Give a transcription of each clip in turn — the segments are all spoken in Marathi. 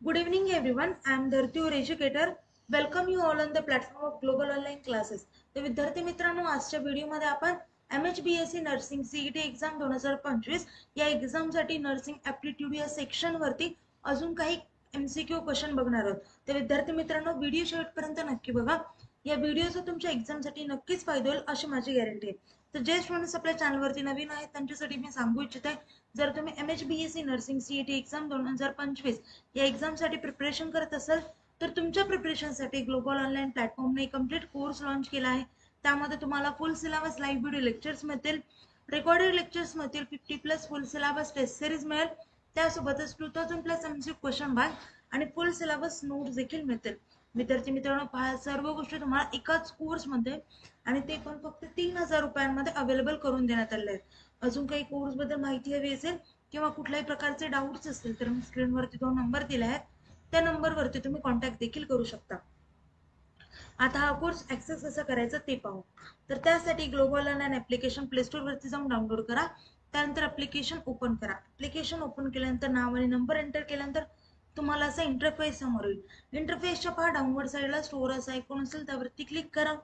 Good evening, everyone. I am Dharti, your educator. Welcome you all on the platform of Global Online Classes. तर विद्यार्थी मित्रांनो, आजच्या व्हिडिओमध्ये आपण MHBSc नर्सिंग CET एक्झाम 2025 या एक्झामसाठी नर्सिंग ॲप्टिट्यूड या सेक्शन वरती अजून काही MCQ क्वेश्चन बघणार आहोत. तर विद्यार्थी मित्रांनो, व्हिडिओ शेवटपर्यंत नक्की बघा. या व्हिडिओचा तुमच्या एक्झामसाठी नक्कीच फायदा होईल अशी माझी गॅरंटी आहे. तर जे स्टुडंट्स आपल्या चॅनलवरती नवीन आहेत त्यांच्यासाठी मी सांगू इच्छित आहे, जर तुम्ही MHBSc नर्सिंग CET एक्झाम 2025 या एक्झामसाठी प्रिपरेशन करत असाल तर तुमच्या प्रिपरेशनसाठी ग्लोबल ऑनलाईन प्लॅटफॉर्मने कम्प्लीट कोर्स लॉन्च केला आहे. त्यामध्ये तुम्हाला full syllabus live video lectures मिळतील, रेकॉर्डेड लेक्चर्स मिळतील, 50+ फुल सिलेबस टेस्ट सिरीज मिळेल, त्यासोबतच 2000+ MCQ क्वेश्चन बँक आणि फुल सिलेबस नोट्स देखील मिळतील. विद्यार्थी मित्रांनो, पहा, सर्व गोष्टी तुम्हाला एकाच कोर्समध्ये आणि ते पण फक्त 3000 रुपयांमध्ये अवेलेबल करून देण्यात आले आहेत. अजून काही कोर्स बद्दल माहिती हवी असेल किंवा कुठल्याही प्रकारचे डाऊट्स असतील तर मी स्क्रीनवरती 2 नंबर दिले आहेत, त्या नंबरवरती तुम्ही कॉन्टॅक्ट देखील करू शकता. आता हा कोर्स ऍक्सेस कसा करायचा ते पाहू. तर त्यासाठी global online application play store वरती जाऊन डाउनलोड करा. त्यानंतर ऍप्लिकेशन ओपन करा. ऍप्लिकेशन ओपन केल्यानंतर नाव आणि नंबर एंटर केल्यानंतर तुम्हाला असा इंटरफेस समोर येईल. इंटरफेसच्या पहा डाऊनवर्ड साईडला स्टोर असा आयकॉन असेल, त्यावरती क्लिक करा.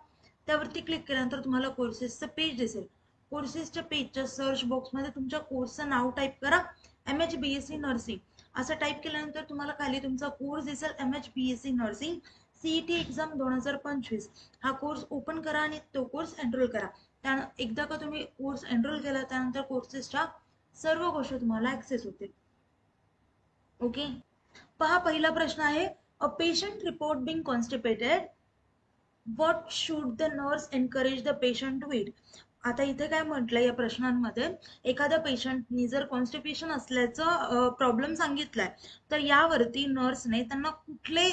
त्यावरती क्लिक केल्यानंतर तुम्हाला कोर्सेसचं पेज दिसेल. कोर्सेसच्या पेजच्या सर्च बॉक्समध्ये तुमच्या कोर्सचं नाव टाईप करा, MHBSc नर्सिंग असं टाईप केल्यानंतर तुम्हाला खाली तुमचा कोर्स दिसेल, MHBSc नर्सिंग CET एक्झाम 2025. हा कोर्स ओपन करा आणि तो कोर्स एनरोल करा. त्या एकदा का तुम्ही कोर्स एनरोल केला त्यानंतर कोर्सेसच्या सर्व गोष्टी तुम्हाला ऍक्सेस होतील. ओके, पहा, पहिला प्रश्न आहे, a patient report being constipated, what should the nurse encourage the patient to eat. आता इथे काय म्हटलंय या प्रश्नांमध्ये, एखाद्या पेशंटनी जर कॉन्स्टिपेशन असल्याचं प्रॉब्लेम सांगितलाय तर यावरती नर्सने त्यांना कुठले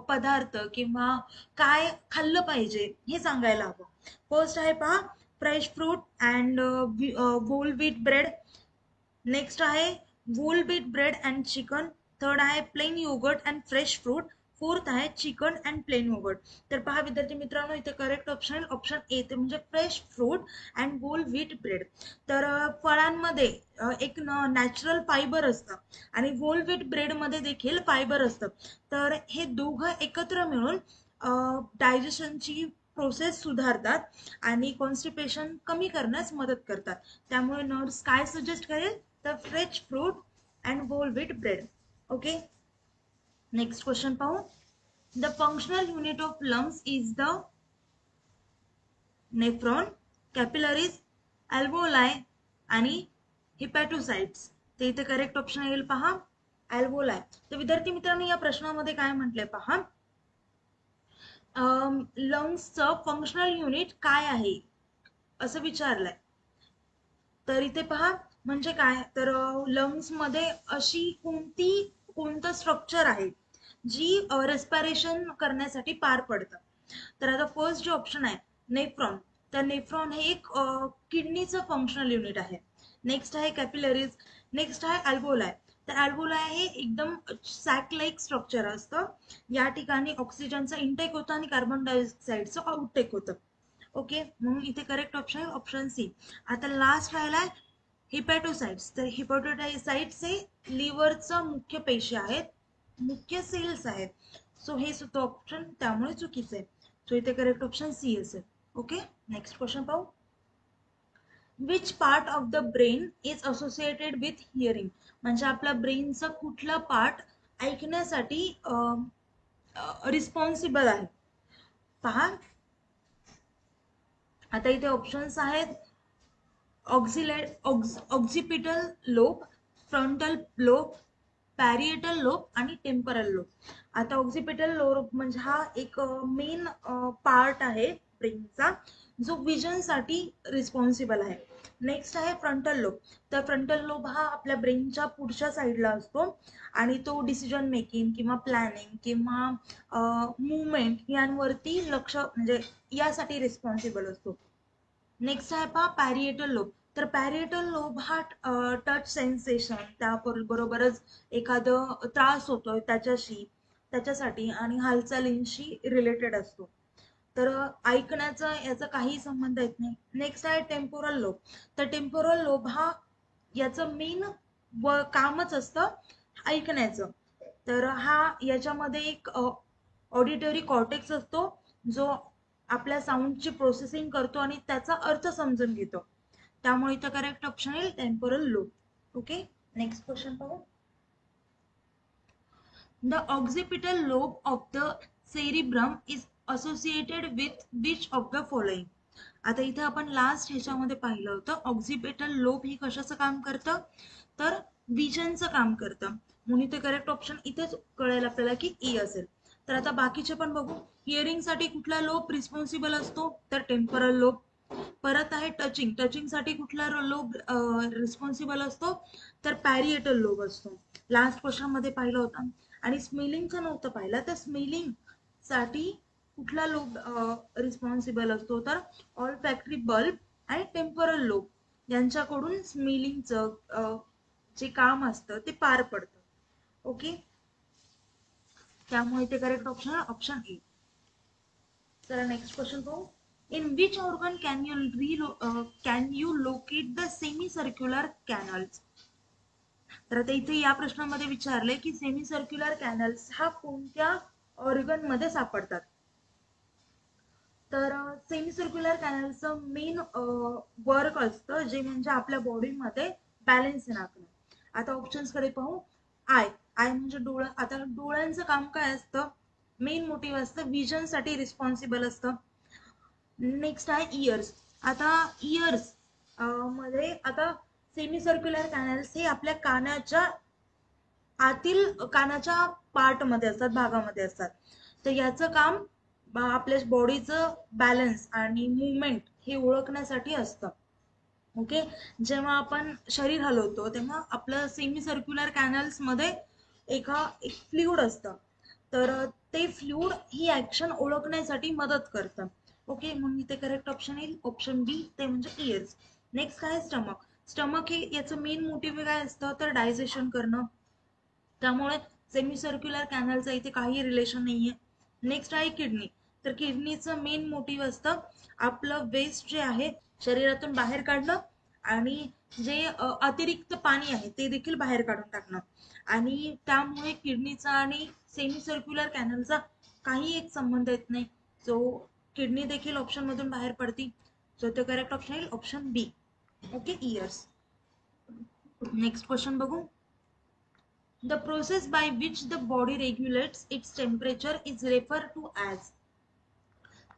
पदार्थ किंवा काय खाल्लं पाहिजे हे सांगायला हवं. फर्स्ट आहे पहा, fresh fruit and whole wheat bread. Next आहे whole wheat bread and chicken. Third आहे plain yogurt and fresh fruit. Fourth आहे चिकन अँड प्लेन योगर्ट. तर पहा विद्यार्थी मित्रांनो, इथे करेक्ट ऑप्शन ऑप्शन ए ते म्हणजे fresh fruit and whole wheat bread. तर फळांमध्ये एक नॅचरल फायबर असतं आणि होल व्हीट ब्रेडमध्ये देखील फायबर असतं. तर हे दोघं एकत्र मिळून डायजेशनची प्रोसेस सुधारतात आणि कॉन्स्टिपेशन कमी करण्यास मदत करतात. त्यामुळे नर्स काय सजेस्ट करेल, तर fresh fruit and whole wheat bread. Okay, next question पाहू. The functional unit of lungs is the nephron, capillaries, alveoli आणि हिपॅटोसाइट्स. ते इथे करेक्ट ऑप्शन येईल पहा, अल्व्होलाई. तर विद्यार्थी मित्रांनो, या प्रश्नामध्ये काय म्हटलंय पहा, लंग्सचं फंक्शनल युनिट काय आहे असं विचारलंय. तर इथे पहा म्हणजे काय, तर लंग्स मध्ये अशी कोणतं स्ट्रक्चर आहे जी रेस्पिरेशन करण्यासाठी पार पडतं. तर आता फर्स्ट जे ऑप्शन आहे नेफ्रॉन, तर नेफ्रॉन हे एक किडनीचं फंक्शनल युनिट आहे. नेक्स्ट आहे कॅपिलरीज. नेक्स्ट आहे अल्व्होलाई. तर अल्व्होलाई हे एकदम सॅक लाईक स्ट्रक्चर असतं. या ठिकाणी ऑक्सिजनचा इनटेक होतं आणि कार्बन डायऑक्साईडचं आउटटेक होतं. ओके, म्हणून इथे करेक्ट ऑप्शन आहे ऑप्शन सी. आता लास्ट राहिलाय हिपॅटोसाइट्स. तर हिपॅटोसाइट्स हे लिव्हरचं मुख्य पेशी आहेत, मुख्य सेल्स आहेत. सो हे सुद्धा ऑप्शन त्यामुळे चुकीचं आहे. सो इथे करेक्ट ऑप्शन सी असेल. ओके, नेक्स्ट क्वेश्चन पाहू. Which part of the brain is associated with hearing. म्हणजे आपल्या ब्रेनचा कुठला पार्ट ऐकण्यासाठी रिस्पॉन्सिबल आहे. पहा, आता इथे ऑप्शन्स आहेत, occipital lobe, frontal lobe, parietal lobe आणि टेम्परल लोब. आता ऑक्झिपिटल लोब म्हणजे हा एक मेन पार्ट आहे ब्रेनचा जो विजन साठी रिस्पॉन्सिबल आहे. नेक्स्ट आहे फ्रंटल लोब. तर फ्रंटल लोब हा आपल्या ब्रेनच्या पुढच्या साईडला असतो आणि तो डिसिजन मेकिंग किंवा प्लॅनिंग किंवा मुवमेंट यांवरती लक्ष म्हणजे यासाठी रिस्पॉन्सिबल असतो. नेक्स्ट आहे पहा पॅरिएटल लोब. तर पॅरिएटल लोब हा टच सेन्सेशन त्याबरोबरच एखादं त्रास होतोय त्याच्यासाठी आणि हालचालींशी रिलेटेड असतो. तर ऐकण्याचा याचा काही संबंध येत नाही. नेक्स्ट आहे टेम्पोरल लोब. तर टेम्पोरल लोब हा याचं मेन कामच असतं ऐकण्याचं. तर याच्यामध्ये एक ऑडिटरी कॉर्टेक्स असतो जो आपल्या साऊंडची प्रोसेसिंग करतो आणि त्याचा अर्थ समजून घेतो. त्यामुळे इथं करेक्ट ऑप्शन येईल temporal lobe. Okay, next question पाहू. The occipital lobe of the cerebrum is associated with which of the following? आता इथे आपण लास्ट ह्याच्यामध्ये पाहिलं होतं ऑक्सिपिटल लोब हे कशाचं काम करतं, तर विजनचं काम करतं. म्हणून इथे करेक्ट ऑप्शन इथेच कळेल आपल्याला की ई असेल. तर आता बाकीचे पण बघू. हिअरिंग साठी कुठला लोब रिस्पॉन्सिबल असतो, तर टेम्परल लोब. परत आहे टचिंग साठी कुठला लोब रिस्पॉन्सिबल असतो, तर पॅरिएटल लोब असतो. लास्ट क्वेश्चन मध्ये पाहिलं होतं. आणि स्मेलिंगचं नव्हतं पाहिलं, तर स्मेलिंग साठी कुठला लोब रिस्पॉन्सिबल असतो, तर ऑल फॅक्टरी बल्ब आणि टेम्परल लोब यांच्याकडून स्मेलिंगचं जे काम असतं ते पार पडतं. ओके, त्यामुळे ते करेक्ट ऑप्शन ऑप्शन ए. चला नेक्स्ट क्वेश्चन पाहू. In which organ can you locate the semi circular canals? तर आता इथे या प्रश्नामध्ये विचारले की सेमी सर्क्युलर कॅनल्स हा कोणत्या ऑर्गन मध्ये सापडतात. तर सेमी सर्क्युलर कॅनलचं मेन वर्क असतं जे म्हणजे आपल्या बॉडीमध्ये बॅलन्स राखणं. आता ऑप्शन्स कडे पाहू. आय म्हणजे डोळा. आता डोळ्यांचं काम काय असतं, मेन मोटिव्ह असतं विजन साठी रिस्पॉन्सिबल असतं. नेक्स्ट आहे इयर्स. आता इयर्स मध्ये आता सेमी सर्क्युलर कॅनल्स हे आपल्या कानाच्या पार्ट मध्ये असतात, भागामध्ये असतात. तर याचं काम आपल्या बॉडीचं बॅलन्स आणि मुवमेंट हे ओळखण्यासाठी असतं. ओके, जेव्हा आपण शरीर हलवतो तेव्हा आपलं सेमी सर्क्युलर कॅनल्स मध्ये एक फ्लुइड असतं. तर ते फ्लुइड ही ऍक्शन ओळखण्यासाठी मदत करतं. ओके, म्हणून इथे करेक्ट ऑप्शन येईल ऑप्शन बी, ते म्हणजे इयर्स. नेक्स्ट काय स्टमक हे याचं मेन मोटिव्ह काय असतं, तर डायजेशन करणं. त्यामुळे सेमी सर्क्युलर कॅनलचं इथे काही रिलेशन नाहीये. नेक्स्ट आहे किडनी. तर किडनीचं मेन मोटिव्ह असतं आपलं वेस्ट जे आहे शरीरातून बाहेर काढणं आणि जे अतिरिक्त पाणी आहे ते देखील बाहेर काढून टाकणं. आणि त्यामुळे किडनीचा आणि सेमी सर्क्युलर कॅनलचा काही एक संबंध येत नाही. सो किडनी देखील ऑप्शन मधून बाहेर पडती. सो ते करेक्ट ऑप्शन येईल option B. Okay, years. Next question बघू. The process by which the body regulates its temperature is referred to as.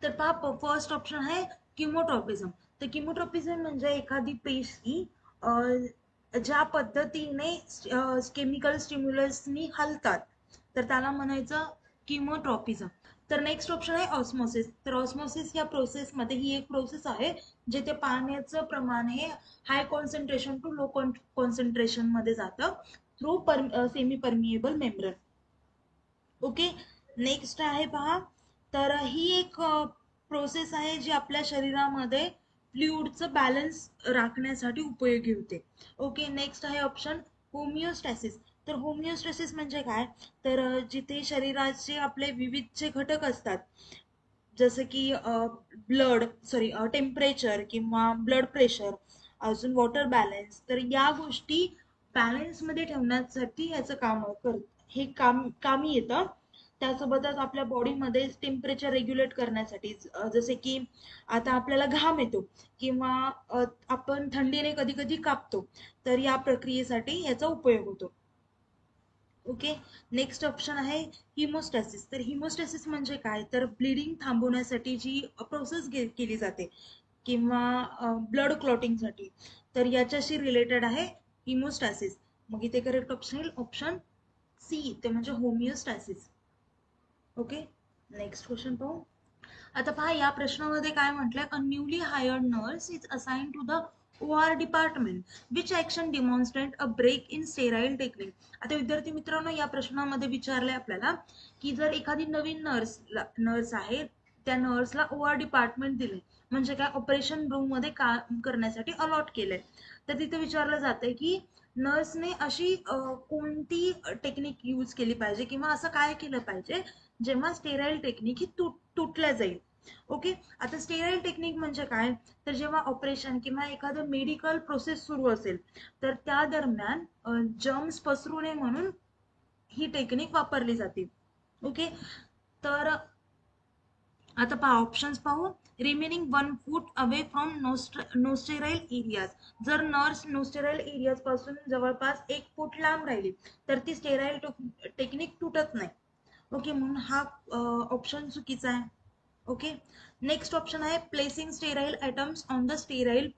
तर पहा, फर्स्ट ऑप्शन आहे किमोट्रॉपिझम. तर किमोट्रॉपिझम म्हणजे एखादी पेशी ज्या पद्धतीने केमिकल स्टिम्युलसनी हलतात तर त्याला म्हणायचं किमोट्रॉपिझम. तर नेक्स्ट ऑप्शन आहे ऑस्मोसिस. तर ऑस्मोसिस या प्रोसेस मध्ये ही एक प्रोसेस आहे जिथे पाण्याचं प्रमाण हे हाय कॉन्सन्ट्रेशन टू लो कॉन्सन्ट्रेशन मध्ये जातं through semi permeable membrane. Okay, next आहे पहा. तर ही एक प्रोसेस आहे जी आपल्या शरीरामध्ये फ्लुइडचं बॅलन्स राखण्यासाठी उपयोगी होते. ओके, नेक्स्ट आहे ऑप्शन होमिओस्टॅसिस. तर होमिओस्टॅसिस म्हणजे काय, तर जिथे शरीराचे आपले विविध जे घटक असतात जसं की टेम्परेचर किंवा ब्लड प्रेशर, अजून वॉटर बॅलन्स, तर या गोष्टी बॅलन्स मध्ये ठेवण्यासाठी याचं काम हे कामी येतं. त्यासोबतच आपल्या बॉडीमध्ये टेम्परेचर रेग्युलेट करण्यासाठी जसे की आता आपल्याला घाम येतो किंवा आपण थंडीने कधी कधी कापतो, तर या प्रक्रियेसाठी याचा उपयोग होतो. ओके, नेक्स्ट ऑप्शन आहे हिमोस्टॅसिस. तर हिमोस्टॅसिस म्हणजे काय, तर ब्लिडिंग थांबवण्यासाठी जी प्रोसेस केली जाते किंवा ब्लड क्लॉटिंग साठी, तर याच्याशी रिलेटेड आहे हिमोस्टॅसिस. मग इथे करेक्ट ऑप्शन येईल ऑप्शन सी, ते म्हणजे होमिओस्टॅसिस. ओके, नेक्स्ट क्वेश्चन पाहू. आता पहा, या प्रश्नामध्ये काय म्हटलंय, a newly hired nurse is assigned to the OR department which action demonstrate a break in sterile technique. आता विद्यार्थी मित्रांनो, या प्रश्नामध्ये विचारले आपल्याला की जर एखादी नवीन नर्स आहे त्या नर्सला OR डिपार्टमेंट दिले म्हणजे काय, ऑपरेशन रूम मध्ये काम करण्यासाठी अलॉट केलंय. तर तिथे विचारलं जातंय की नर्सने अशी कोणती टेक्निक यूज केली पाहिजे किंवा असं काय केलं पाहिजे जेव्हा स्टेराइल टेक्निक ही तुटल्या जाईल. ओके, आता स्टेराइल टेक्निक म्हणजे काय, तर जेव्हा ऑपरेशन किंवा एखादं मेडिकल प्रोसेस सुरू असेल तर त्या दरम्यान जर्म्स पसरू नये म्हणून ही टेक्निक वापरली जाते. ओके, तर आता पहा ऑप्शन्स पाहू. Remaining 1 foot away from nonsterile areas. जर नर्स नोस्टेराइल एरियाज पासून जवळपास 1 फूट लांब राहिली तर ती स्टेराइल टेक्निक तुटत नाही. ओके, म्हणून हा ऑप्शन चुकीचा आहे. ओके, नेक्स्ट ऑप्शन आहे placing sterile items on the sterile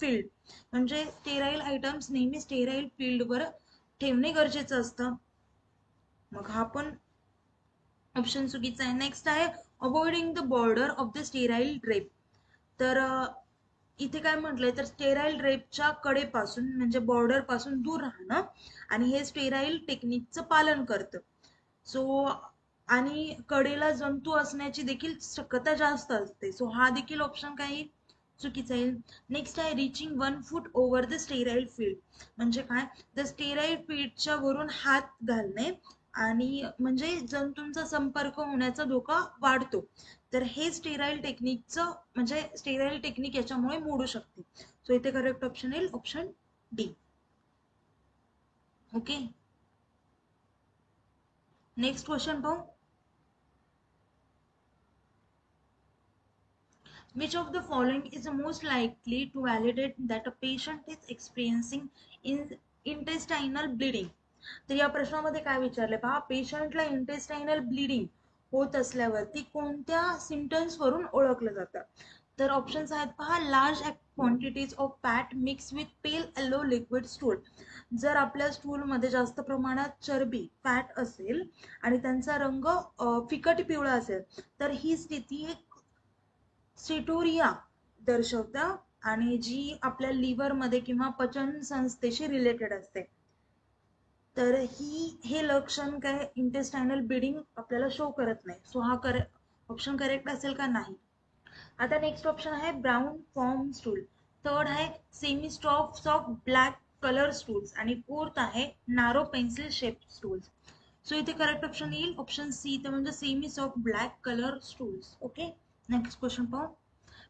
field. म्हणजे स्टेराइल आयटम्स नेहमी स्टेराइल फील्डवर ठेवणे गरजेचं असतं. मग हा पण ऑप्शन चुकीचा आहे. नेक्स्ट आहे avoiding the border of the sterile drape. तर इथे काय म्हटलंय तर स्टेराइल ड्रेपच्या कडेपासून म्हणजे बॉर्डर पासून दूर राहणं आणि हे स्टेराइल टेक्निकचं पालन करतं. सो आणि कडेला जंतू असण्याची देखील शक्यता जास्त असते. सो हा देखील ऑप्शन काही चुकीचा येईल. नेक्स्ट आहे reaching 1 foot over the sterile field. म्हणजे काय, द स्टेराइल फील्डच्या वरून हात घालणे आणि म्हणजे जंतूंचा संपर्क होण्याचा धोका वाढतो. तर हे स्टेराइल टेक्निकचं म्हणजे स्टेराइल टेक्निक याच्यामुळे मोडू शकते. सो इथे करेक्ट ऑप्शन येईल option D. Okay, next question पाहू. Which of the following is most likely to validate that a patient is experiencing intestinal bleeding? तर या प्रश्नामध्ये काय विचारले पहा, पेशंटला इंटेस्टाइनल ब्लिडिंग होत असल्यावरती कोणत्या सिम्पटम्स वरून ओळखलं जातं. तर ऑप्शन्स आहेत पहा, large quantities of fat mix with pale yellow liquid stool. जर आपल्या स्टूलमध्ये जास्त प्रमाणात चरबी फॅट असेल आणि त्यांचा रंग फिकट पिवळा असेल तर ही स्थिती एक सिटोरिया दर्शवतं आणि जी आपल्या लिव्हर मध्ये किंवा पचन संस्थेशी रिलेटेड असते. तर हे लक्षण काय इंटेस्टाइनल ब्लीडिंग आपल्याला शो करत नाही. सो हा ऑप्शन करेक्ट असेल का नाही. आता नेक्स्ट ऑप्शन आहे ब्राउन फॉर्म स्टूल. थर्ड आहे semi soft black colour stools आणि फोर्थ आहे narrow pencil shape stools. So इथे करेक्ट ऑप्शन येईल ऑप्शन सी, ते म्हणजे semi soft black colour stools. Okay, next question पाहू.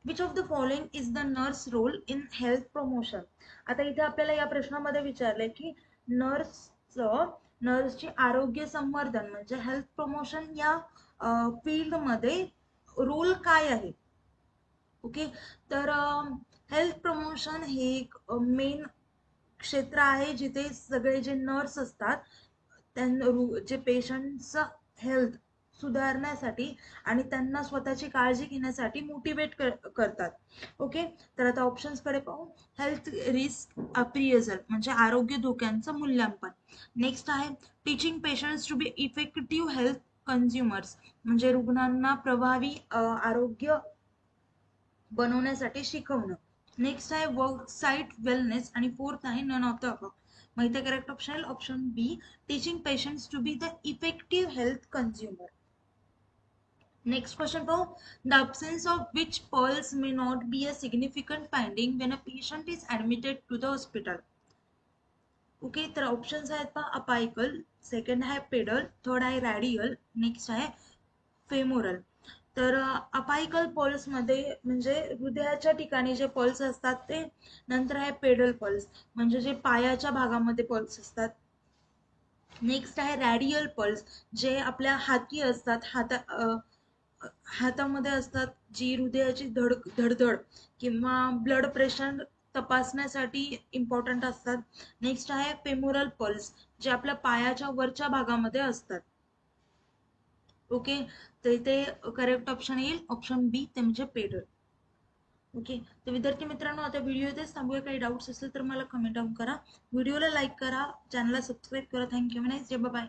Which of the following is the nurse role in health promotion. आता इथे आपल्याला या प्रश्नामध्ये विचारलंय की नर्सची आरोग्य संवर्धन म्हणजे हेल्थ प्रमोशन या फील्डमध्ये रोल काय आहे. ओके, तर हेल्थ प्रमोशन हे एक मेन क्षेत्र आहे जिथे सगळे जे नर्स असतात त्यांना जे पेशंटचा हेल्थ सुधारण्यासाठी आणि त्यांना स्वतःची काळजी घेण्यासाठी मोटिवेट करतात. ओके, तर आता ऑप्शन्स कडे पाहू. हेल्थ रिस्क अप्रियझल म्हणजे आरोग्य धोक्यांचं मूल्यांकन. नेक्स्ट आहे teaching patients to be effective health consumers म्हणजे रुग्णांना प्रभावी आरोग्य बनवण्यासाठी शिकवणं. नेक्स्ट आहे वर्क साईट वेलनेस आणि फोर्थ आहे नन ऑफ द अबव. मग इथे करेक्ट ऑप्शन आहे option B, teaching patients to be the effective health consumer. Next question पाहू. The absence of which pearls may not be a significant finding when a patient is admitted to the hospital. Okay, तर ऑप्शन्स आहेत पहा, अपायकल, सेकंड आहे पेडल, थर्ड आहे रॅडियल, नेक्स्ट आहे फेमोरल. तर अपायकल पल्स मध्ये म्हणजे हृदयाच्या ठिकाणी जे पल्स असतात ते. नंतर आहे पेडल पल्स म्हणजे जे पायाच्या भागामध्ये पल्स असतात. नेक्स्ट आहे रॅडियल पल्स जे आपल्या हाती असतात, हातामध्ये असतात, जी हृदयाची धडधड किंवा ब्लड प्रेशर तपासण्यासाठी इम्पॉर्टंट असतात. नेक्स्ट आहे फेमोरल पल्स जे आपल्या पायाच्या वरच्या भागामध्ये असतात. ओके, तर इथे करेक्ट ऑप्शन येईल ऑप्शन बी, ते म्हणजे पेडल. ओके, तर विद्यार्थी मित्रांनो आता व्हिडिओ इथेच थांबूया. काही डाऊट्स असेल तर मला कमेंट डाऊन करा. व्हिडिओला लाईक करा, चॅनलला सबस्क्राईब करा. थँक्यू. बाय.